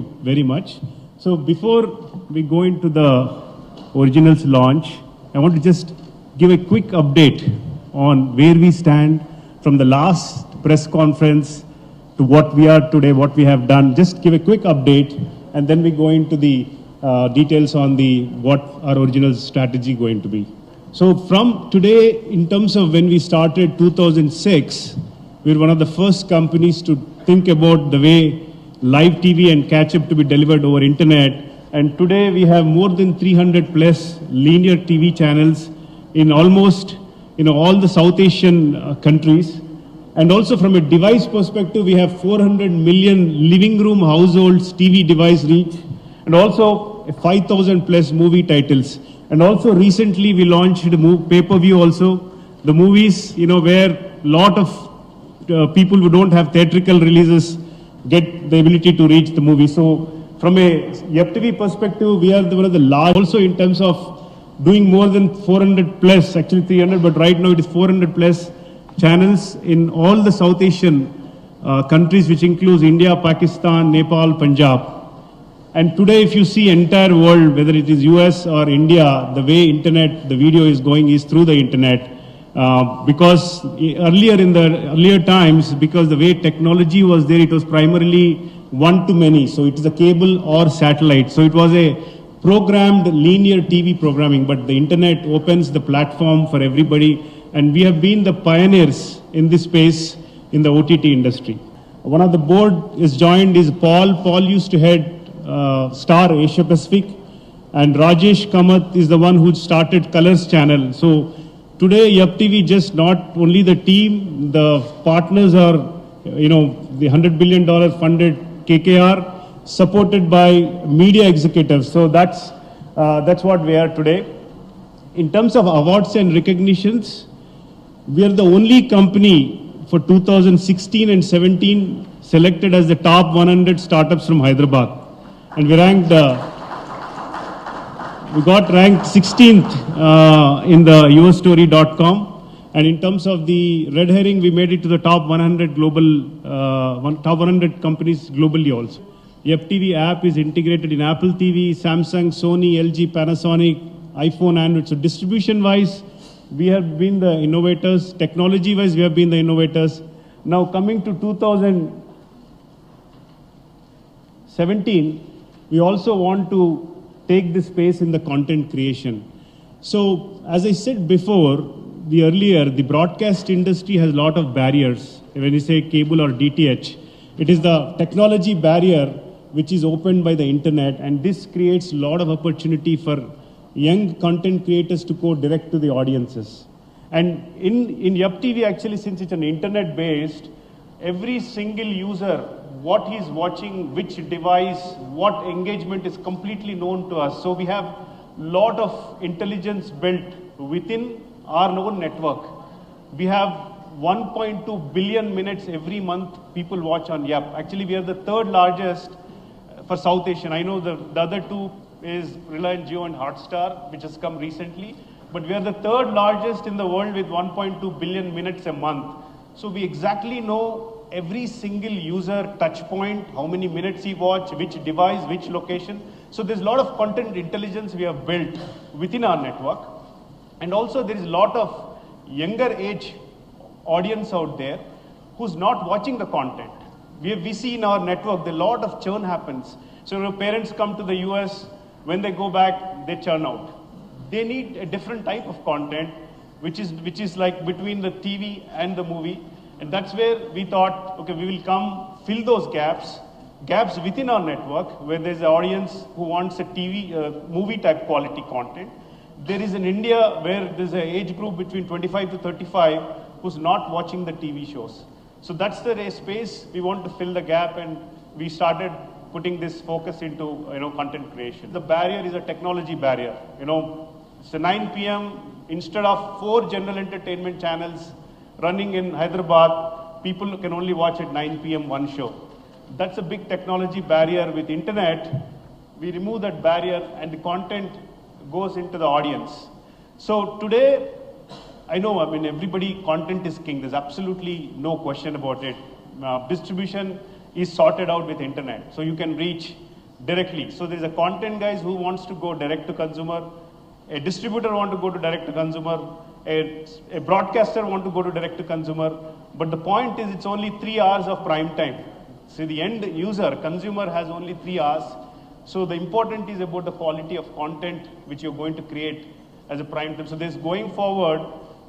you very much. So before we go into the originals launch, I want to just give a quick update on where we stand from the last press conference to what we are today, what we have done. Just give a quick update, and then we go into the details on the what our original strategy going to be. So from today, in terms of when we started 2006, we're one of the first companies to think about the way live TV and catch-up to be delivered over internet. And today we have more than 300 plus linear TV channels in almost all the South Asian countries. And also from a device perspective, we have 400 million living room households TV device reach, and also 5,000 plus movie titles. And also recently we launched the pay-per-view also. The movies, where a lot of people who don't have theatrical releases get the ability to reach the movie. So from a YuppTV perspective, we are one of the large, also in terms of doing more than 400 plus, actually 300, but right now it is 400 plus channels in all the South Asian countries, which includes India, Pakistan, Nepal, Punjab. And today, if you see entire world, whether it is US or India, the way internet, the video is going is through the internet. Because earlier times, because the way technology was there, it was primarily one to many. So it is a cable or satellite. So it was a programmed linear TV programming, but the internet opens the platform for everybody. And we have been the pioneers in this space in the OTT industry. One of the board is joined is Paul. Paul used to head Star Asia Pacific, and Rajesh Kamath is the one who started Colors channel. So today YuppTV just not only the team, the partners are, the $100 billion funded KKR, supported by media executives. So that's what we are today. In terms of awards and recognitions, we are the only company for 2016 and 17 selected as the top 100 startups from Hyderabad. And we ranked, we got ranked 16th in the yourstory.com. And in terms of the red herring, we made it to the top 100 global, top 100 companies globally also. YuppTV app is integrated in Apple TV, Samsung, Sony, LG, Panasonic, iPhone, Android. So distribution-wise, we have been the innovators. Technology-wise, we have been the innovators. Now coming to 2017, we also want to take this space in the content creation. So as I said before, the broadcast industry has a lot of barriers. When you say cable or DTH, it is the technology barrier which is opened by the internet, and this creates a lot of opportunity for young content creators to go direct to the audiences. And in YuppTV, actually, since it's an internet-based, every single user, what he's watching, which device, what engagement is completely known to us. So we have a lot of intelligence built within our own network. We have 1.2 billion minutes every month people watch on Yupp. Actually, we are the third largest for South Asian. I know the other two is Reliance Jio and Hotstar, which has come recently. But we are the third largest in the world with 1.2 billion minutes a month. So we exactly know every single user touch point, how many minutes he watch, which device, which location. So there's a lot of content intelligence we have built within our network. And also there is a lot of younger age audience out there who's not watching the content. We see in our network, a lot of churn happens. So when parents come to the US, when they go back, they churn out. They need a different type of content, which is like between the TV and the movie. And that's where we thought, okay, we will come fill those gaps within our network, where there's an audience who wants a movie type quality content. There is in India where there's an age group between 25 to 35 who's not watching the TV shows. So that's the space we want to fill the gap, and we started putting this focus into content creation. The barrier is a technology barrier. It's 9 p.m. Instead of 4 general entertainment channels running in Hyderabad, people can only watch at 9 p.m. one show. That's a big technology barrier. With internet, we remove that barrier and the content goes into the audience. So today, everybody, content is king. There's absolutely no question about it. Distribution is sorted out with internet. So you can reach directly. So there is a content guys who wants to go direct to consumer, a distributor want to go to direct to consumer, a broadcaster want to go to direct to consumer. But the point is it's only 3 hours of prime time. So the end user, consumer has only 3 hours. So the important is about the quality of content which you're going to create as a prime time. So there's going forward,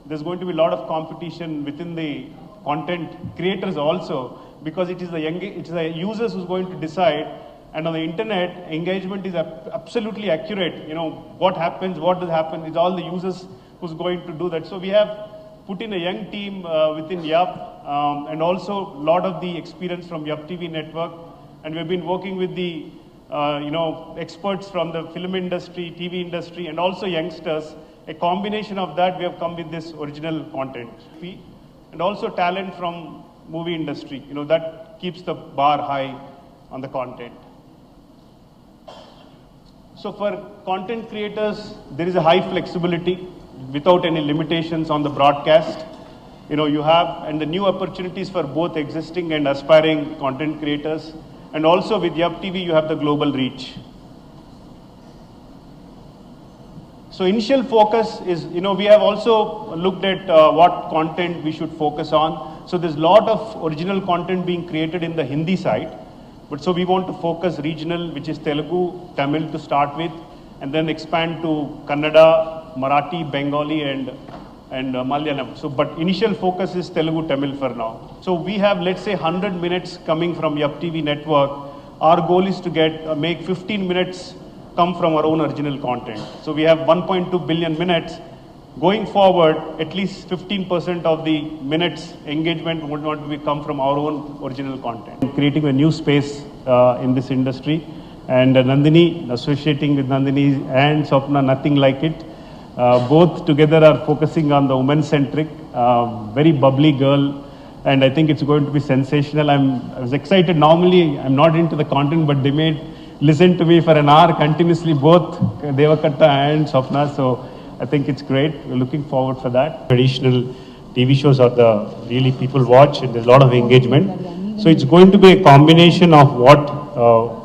there's going to be a lot of competition within the content creators also, because it is the users who's going to decide. And on the internet, engagement is absolutely accurate. You know, what happens, what does happen, it's all the users who's going to do that. So we have put in a young team within Yupp, and also a lot of the experience from YuppTV network. And we've been working with the experts from the film industry, TV industry, and also youngsters. A combination of that, we have come with this original content. And also talent from movie industry. You know, that keeps the bar high on the content. So for content creators, there is a high flexibility without any limitations on the broadcast. You know, you have, and the new opportunities for both existing and aspiring content creators. And also with YuppTV, you have the global reach. So initial focus is, we have also looked at what content we should focus on. So there's a lot of original content being created in the Hindi side. But so we want to focus regional, which is Telugu, Tamil to start with, and then expand to Kannada, Marathi, Bengali, and Malayalam. So, but initial focus is Telugu, Tamil for now. So we have, let's say, 100 minutes coming from YuppTV network. Our goal is to make 15 minutes come from our own original content. So we have 1.2 billion minutes. Going forward, at least 15% of the minutes engagement would want to come from our own original content. Creating a new space in this industry, and Nandini, associating with Nandini and Swapna, nothing like it. Both together are focusing on the women-centric, very bubbly girl, and I think it's going to be sensational. I was excited. Normally, I'm not into the content, but they made listen to me for an hour continuously, both Devakatta and Swapna. So I think it's great. We're looking forward for that. Traditional TV shows are the really people watch, and there's a lot of engagement. So it's going to be a combination of what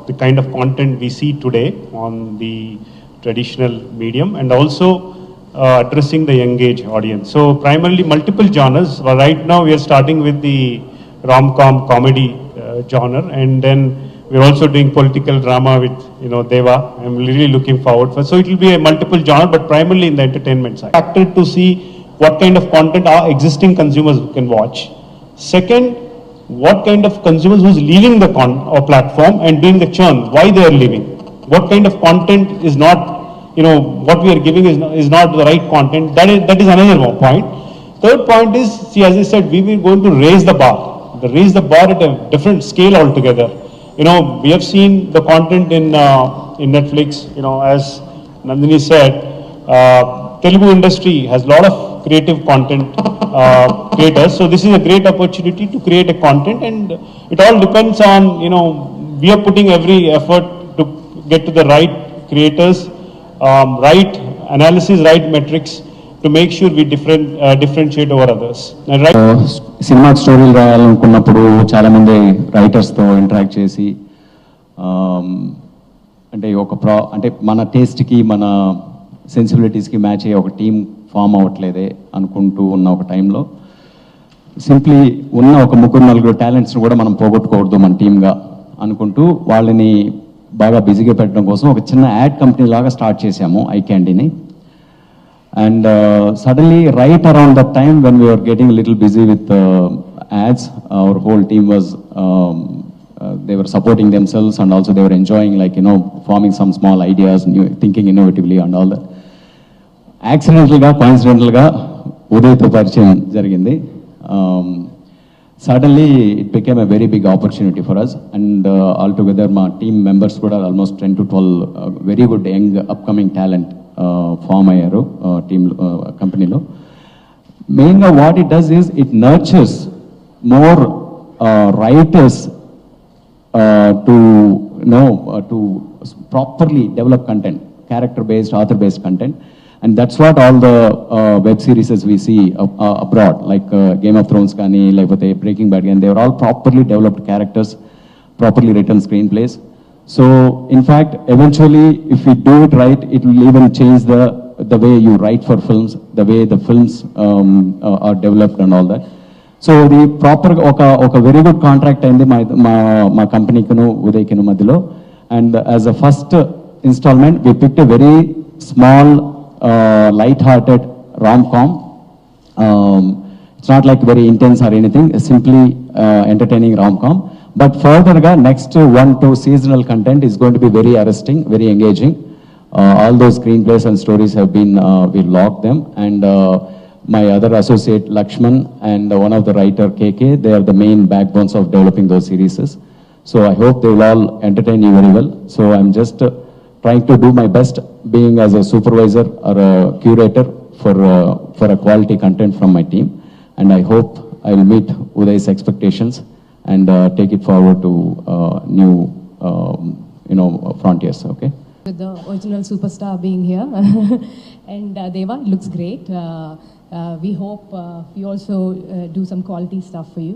the kind of content we see today on the traditional medium, and also addressing the young age audience. So primarily multiple genres. Right now we are starting with the rom-com comedy genre, and then we're also doing political drama with, Deva. I'm really looking forward for. So it will be a multiple genre, but primarily in the entertainment side. Factor to see what kind of content our existing consumers can watch. Second, what kind of consumers who's leaving the platform and doing the churn, why they are leaving. What kind of content is not, what we are giving is not the right content. That is another point. Third point is, see, as I said, we were going to raise the bar. Raise the bar at a different scale altogether. We have seen the content in Netflix, as Nandini said, Telugu industry has a lot of creative content creators. So this is a great opportunity to create a content, and it all depends on, we are putting every effort to get to the right creators, right analysis, right metrics, to make sure we differentiate over others. Right? Cinema స్టోరీలు రాయాలనుకున్నప్పుడు చాలామంది రైటర్స్తో interact చేసి అంటే మన టేస్ట్కి మన సెన్సిబిలిటీస్కి match అయ్యే ఒక team form అవ్వట్లేదే అనుకుంటూ ఉన్న ఒక టైంలో సింప్లీ ఉన్న ఒక 3-4 టాలెంట్స్ని కూడా మనం పోగొట్టుకోవద్దు మన టీమ్గా అనుకుంటూ వాళ్ళని బాగా బిజీగా పెట్టడం కోసం ఒక చిన్న యాడ్ కంపెనీ లాగా స్టార్ట్ చేశాము ఐక్యాండీని. And suddenly, right around that time when we were getting a little busy with ads, our whole team was, they were supporting themselves, and also they were enjoying, forming some small ideas, thinking innovatively and all that. Accidentally, coincidentally, Udayto పరిచయం జరిగింది. Suddenly, it became a very big opportunity for us, and altogether, my team members were almost 10 to 12 very good young upcoming talent form అయ్యారు team కంపెనీలో. మెయిన్గా what it does is it nurtures more writers to properly develop content, character based, author based content. And that's what all the web series we see abroad, like Game of Thrones కానీ లేకపోతే Breaking Bad కానీ, they are all properly developed characters, properly written screenplays. So in fact, eventually, if we do it right, it will even change the way you write for films, the way the films are developed and all that. So the proper oka very good contract అయింది మా కంపెనీకిను ఉదయ్కిను మధ్యలో. And as a first installment, we picked a very small, light-hearted rom-com. It's not like very intense or anything, simply entertaining rom-com. But further, next 1-2 seasonal content is going to be very arresting, very engaging. All those screenplays and stories have been, we locked them. And my other associate Lakshman and one of the writer KK, they are the main backbones of developing those series. So I hope they will all entertain you very well. So I'm just trying to do my best, being as a supervisor or a curator for a quality content from my team. And I hope I will meet Uday's expectations and take it forward to new, frontiers. Okay. With the original superstar being here, and Deva, it looks great. We hope we also do some quality stuff for you.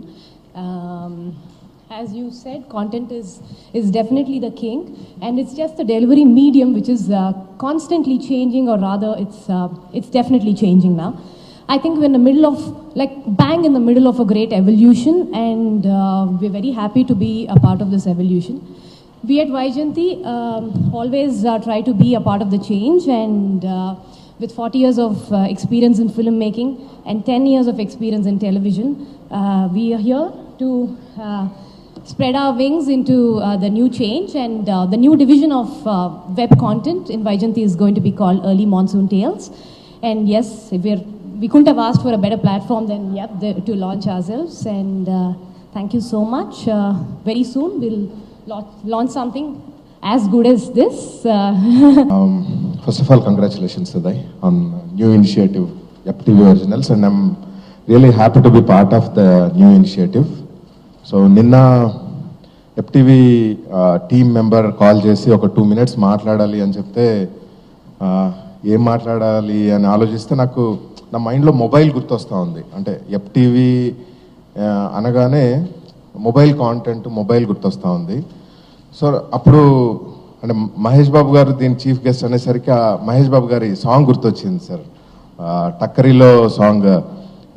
As you said, content is definitely the king, and it's just the delivery medium which is constantly changing, or rather, it's definitely changing now. I think we're in the middle of, bang in the middle of a great evolution, and we're very happy to be a part of this evolution. We at Vaijayanti always try to be a part of the change, and with 40 years of experience in filmmaking and 10 years of experience in television, we are here to spread our wings into the new change, and the new division of web content in Vaijayanti is going to be called Early Monsoon Tales. And yes, we couldn't have asked for a better platform than Yupp to launch ourselves, and thank you so much. Very soon we'll launch something as good as this. First of all, congratulations, Uday, on new initiative, YuppTV Originals, and I'm really happy to be part of the new initiative. So, నిన్న YuppTV team member call చేసి ఒక 2 minutes మాట్లాడాలి అని చెప్తే ఏం మాట్లాడాలి అని ఆలోచిస్తే నాకు నా మైండ్లో మొబైల్ గుర్తొస్తూ ఉంది. అంటే YuppTV అనగానే మొబైల్ కాంటెంట్, మొబైల్ గుర్తొస్తూ ఉంది. సో అప్పుడు అంటే మహేష్ బాబు గారు దీని చీఫ్ గెస్ట్ అనేసరికి ఆ మహేష్ బాబు గారి సాంగ్ గుర్తొచ్చింది సార్. టక్కరిలో సాంగ్,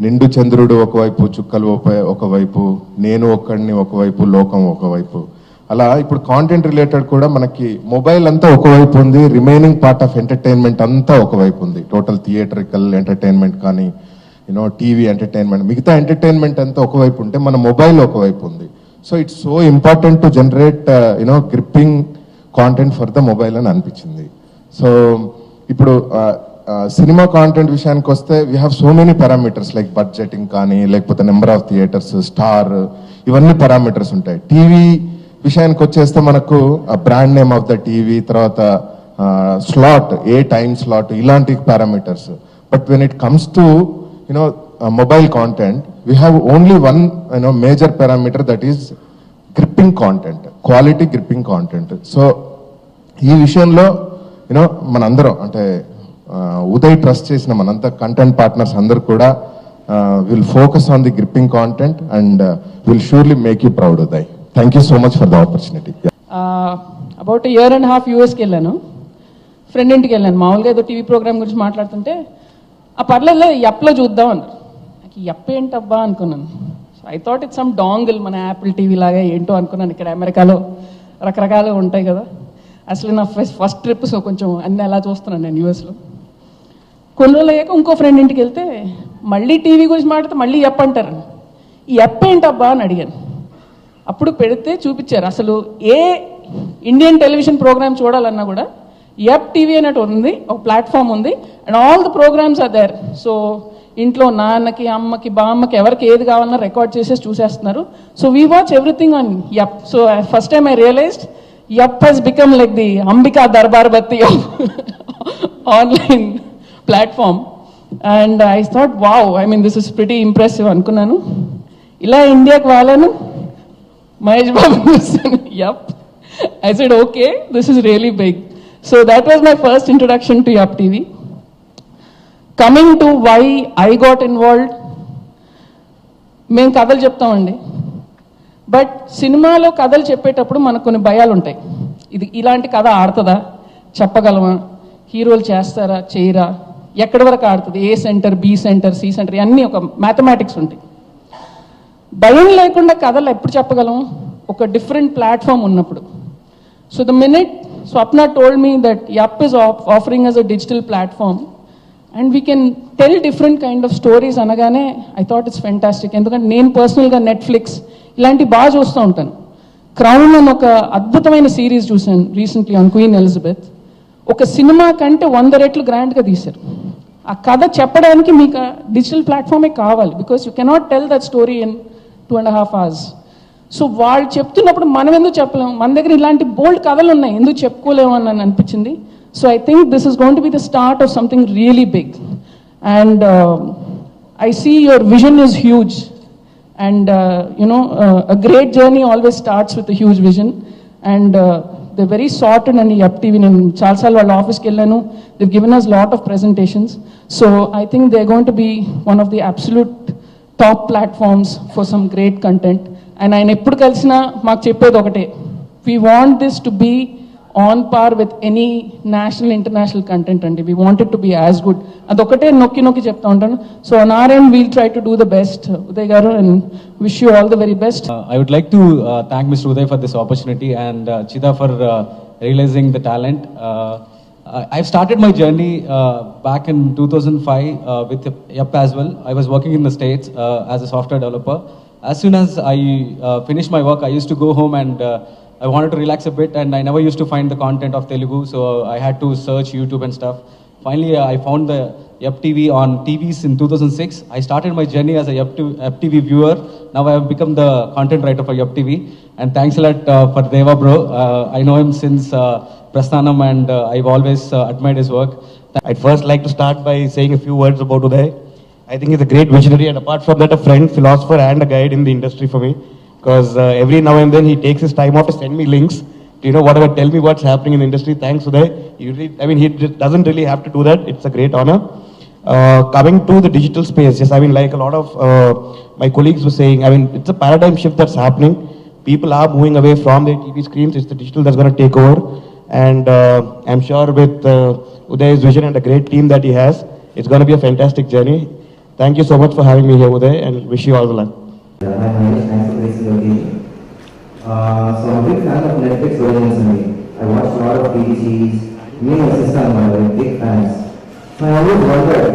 నిండు చంద్రుడు ఒకవైపు, చుక్కలు ఒకవైపు, నేను ఒక్కడిని ఒకవైపు, లోకం ఒకవైపు. అలా ఇప్పుడు కాంటెంట్ రిలేటెడ్ కూడా మనకి మొబైల్ అంతా ఒకవైపు ఉంది, రిమైనింగ్ పార్ట్ ఆఫ్ ఎంటర్టైన్మెంట్ అంతా ఒకవైపు ఉంది. టోటల్ థియేటరికల్ ఎంటర్టైన్మెంట్ కానీ టీవీ ఎంటర్టైన్మెంట్, మిగతా ఎంటర్టైన్మెంట్ అంతా ఒకవైపు ఉంటే మన మొబైల్ ఒకవైపు ఉంది. So it's so important to generate gripping content for the mobile అని అనిపించింది. సో ఇప్పుడు సినిమా కాంటెంట్ విషయానికి వస్తే we have so many parameters, like budgeting కానీ, లేకపోతే నెంబర్ ఆఫ్ థియేటర్స్, స్టార్, ఇవన్నీ పారామీటర్స్ ఉంటాయి. టీవీ విషయానికి వచ్చేస్తే మనకు brand name of the TV, తర్వాత స్లాట్, ఏ టైమ్ స్లాట్, ఇలాంటి parameters. But when it comes to mobile content, we have only one major parameter, that is gripping content, quality gripping content. So ఈ విషయంలో మనందరం అంటే Uday trust చేసిన మనంతా content partners అందరూ కూడా will focus on the gripping content and will surely make you proud Uday. Thank you so much for the opportunity. About year and half యూఎస్కి వెళ్ళాను, ఫ్రెండ్ ఇంటికి వెళ్ళాను. మామూలుగా ఏదో టీవీ ప్రోగ్రామ్ గురించి మాట్లాడుతుంటే ఆ పర్లేదు యప్లో చూద్దాం అన్నారు. నాకు యప్ ఏంటబ్బా అనుకున్నాను. So I thought it's some dongle, మన యాపిల్ టీవీ లాగా ఏంటో అనుకున్నాను. ఇక్కడ అమెరికాలో రకరకాలు ఉంటాయి కదా. అసలు నా ఫస్ట్ ట్రిప్, సో కొంచెం అన్నీ ఎలా చూస్తున్నాను నేను యూఎస్లో. కొన్ని రోజులు అయ్యాక ఇంకో ఫ్రెండ్ ఇంటికి వెళ్తే మళ్ళీ టీవీ గురించి మాట్లాడితే మళ్ళీ యప్ అంటారు. ఈ యప్ ఏంటబ్బా అని అడిగాను. అప్పుడు పెడితే చూపించారు అసలు ఏ ఇండియన్ టెలివిజన్ ప్రోగ్రామ్ చూడాలన్నా కూడా YuppTV అన్నట్టు ఉంది, ఒక ప్లాట్ఫామ్ ఉంది, and all the programmes are there. So ఇంట్లో నాన్నకి, అమ్మకి, బామ్మకి ఎవరికి ఏది కావాలన్నా రికార్డ్ చేసేసి చూసేస్తున్నారు. So we watch everything on Yupp. So first time I realised Yupp has become like the Ambika Darbar Batti of online platform. And I thought, wow, I mean, this is pretty impressive అనుకున్నాను. ఇలా ఇండియాకి వాళ్ళను Mahesh Babu Yupp. I said, okay, this is really big. So that was my first introduction to YuppTV. Coming to why I got involved, మేము కథలు చెప్తామండి. But సినిమాలో కథలు చెప్పేటప్పుడు మనకు కొన్ని భయాలు ఉంటాయి. ఇది ఇలాంటి కథ ఆడుతుందా, చెప్పగలమా, హీరోలు చేస్తారా చేయరా, ఎక్కడి వరకు ఆడుతుంది, A centre, B centre, C centre, ఇవన్నీ ఒక మ్యాథమెటిక్స్ ఉంటాయి. భయం లేకుండా కథలు ఎప్పుడు చెప్పగలం, ఒక డిఫరెంట్ ప్లాట్ఫామ్ ఉన్నప్పుడు. So the minute Swapna told me that Yupp is offering us a digital platform and we can tell different kind of stories anagane, I thought it's fantastic. Endukante nenu personal ga Netflix ilanti baga chustu untanu. Crown అని ఒక అద్భుతమైన series చూసాను recently on queen Elizabeth. ఒక cinema కంటే 100 రెట్లు గ్రాండ్గా తీశారు. ఆ కథ చెప్పడానికి మీకు డిజిటల్ ప్లాట్ఫామే కావాలి, because you cannot tell that story in 2.5 hours. So వాళ్ళు చెప్తున్నప్పుడు మనం ఎందుకు చెప్పలేము, మన దగ్గర ఇలాంటి బోల్డ్ కథలు ఉన్నాయి, ఎందుకు చెప్పుకోలేము అని నన్ను అనిపించింది. So I think this is going to be the start of something really big. And I see your vision is huge. And a great journey always starts with a huge vision, and they're very sorted. And YuppTV నేను చాలాసార్లు వాళ్ళ ఆఫీస్కి వెళ్ళాను. They've given us a lot of presentations, so I think they're going to be one of the absolute top platforms for some great content. And ఆయన ఎప్పుడు కలిసినా మాకు చెప్పేది ఒకటే, we want this to be on par with any national international content అండి. we want it to be as good. అదొకటే నొక్కి నొక్కి చెప్తా ఉంటాను. So on our end we'll try to do the best, Uday garu, and wish you all the very best. I would like to thank Mr. Uday for this opportunity, and Chida for realizing the talent. I've started my journey back in 2005 with Yupp as well. I was working in the States as a software developer. As soon as I finished my work, I used to go home and I wanted to relax a bit, and I never used to find the content of Telugu, so I had to search YouTube and stuff. Finally, I found the YuppTV on TVs in 2006. I started my journey as a YuppTV viewer. Now I have become the content writer for YuppTV, and thanks a lot for Deva bro. I know him since Prasthanam, and I've always admired his work. I'd first like to start by saying a few words about Uday. I think he's a great visionary, and apart from that, a friend, philosopher, and a guide in the industry for me. Because every now and then he takes his time off to send me links to, whatever, tell me what's happening in the industry. Thanks, Uday. He doesn't really have to do that. It's a great honor. Coming to the digital space, yes, like a lot of my colleagues were saying, it's a paradigm shift that's happening. People are moving away from their TV screens. It's the digital that's going to take over. And I'm sure with Uday's vision and a great team that he has, it's going to be a fantastic journey. Thank you so much for having me here, Uday, and wish you all the luck. Hi Mahesh, thanks for gracing your team. So I'm a big fan of Netflix originals. I watch a lot of TV series. Me and my sister are big fans. So I always wondered,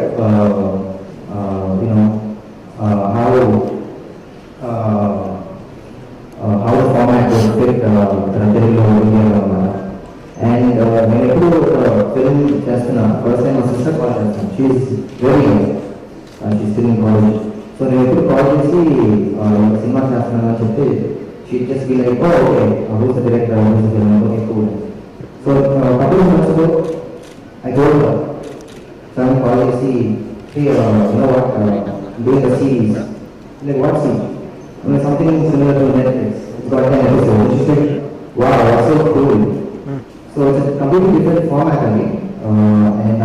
how the format will fit Telugu India. And when I do film Chestana, first time my sister called Chestana. She's very young. She's still in college. So నేను ఎప్పుడు call చేసి cinema చేస్తున్నాను అని చెప్తే she just be like, okay, who's the director, okay cool. So couple of months ago I told her, some call చేసి, what doing a series, like what series, something similar to Netflix, it's got 10 episodes. She said, wow, that's so cool. So it's a completely different format అండి, and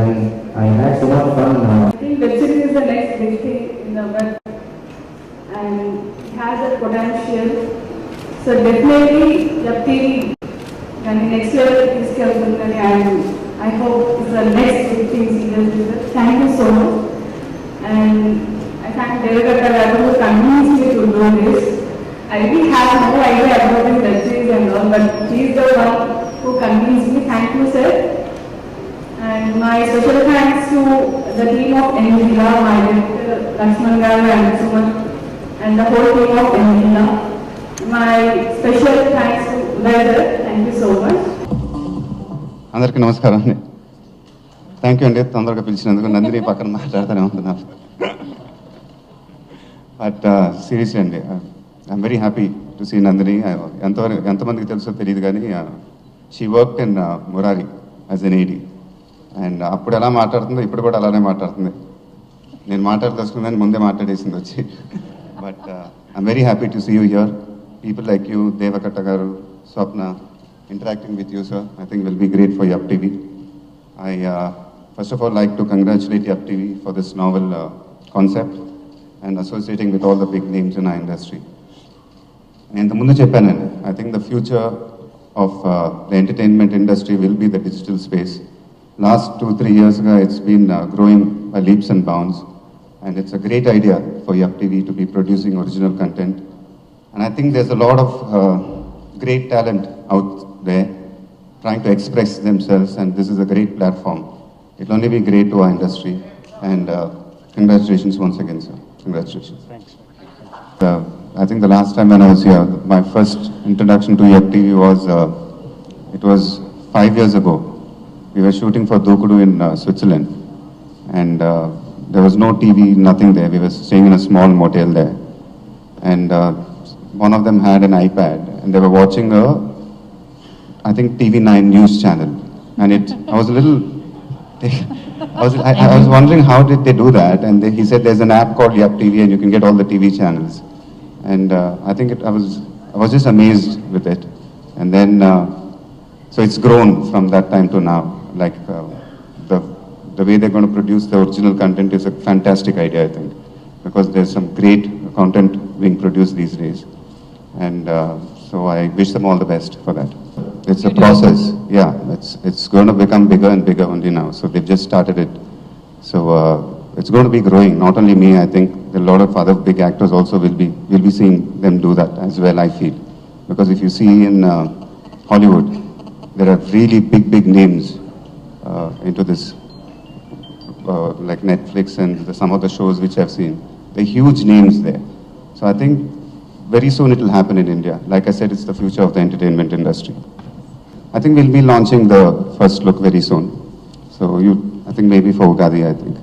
I had so much fun. I think web series is the next big thing in the web, and it has a potential. So definitely YuppTV and next level is coming, and I hope it's the next big thing in the future. Thank you so much, and I thank Devagatta Garu who convinced me to do this. I really have no idea about the web series and all, but he is the one who convinced me. Thank you, sir. And my special thanks to the team of Envila, my director Lakshman Garu and Suman, and the whole team of Envila. My special thanks to Uday. Thank you so much. అందరికీ నమస్కారం అండి. Thank you అండి తొందరగా పిలిచినందుకు. నందిని పక్కన మాట్లాడుతూనే ఉంటున్నారు. But seriously అండి, I'm very happy to see Nandini. ఎంతమందికి తెలుసో తెలియదు కానీ she work in Murari as an AD, and అప్పుడు ఎలా మాట్లాడుతుందో ఇప్పుడు కూడా అలానే మాట్లాడుతుంది. నేను మాట్లాడదలుచుకుందని ముందే మాట్లాడేసింది వచ్చి. But I'm very happy to see you here. People like you, Devagatta Garu, Swapna, interacting with you, sir, I think will be great for YuppTV. I first of all like to congratulate YuppTV for this novel concept and associating with all the big names in our industry. And the mundu cheppanandi, I think the future of the entertainment industry will be the digital space. Last 2-3 years ago, it's been growing by leaps and bounds, and it's a great idea for YuppTV to be producing original content. And I think there's a lot of great talent out there trying to express themselves, and this is a great platform. It'll only be great to our industry, and congratulations once again, sir. Congratulations. Thanks. I think the last time when I was here, my first introduction to YuppTV was, it was 5 years ago. We were shooting for Dokudu in Switzerland, and there was no TV, nothing there. We were staying in a small motel there, and one of them had an iPad, and they were watching I think TV9 news channel, and I was a little, I was wondering how did they do that, and he said there's an app called YuppTV, and you can get all the TV channels, and I think I was just amazed with it, and then so it's grown from that time to now. Like the way they're going to produce the original content is a fantastic idea, I think, because there's some great content being produced these days, and so I wish them all the best for that. It's a process, yeah. It's going to become bigger and bigger only now. So they've just started it. So it's going to be growing. Not only me, I think a lot of other big actors also will be seeing them do that as well, I feel, because if you see in Hollywood, there are really big names into this, like Netflix and some of the shows which I've seen. They're huge names there. So I think very soon it will happen in India. Like I said, it's the future of the entertainment industry. I think we'll be launching the first look very soon. So I think maybe for Ugadi, I think.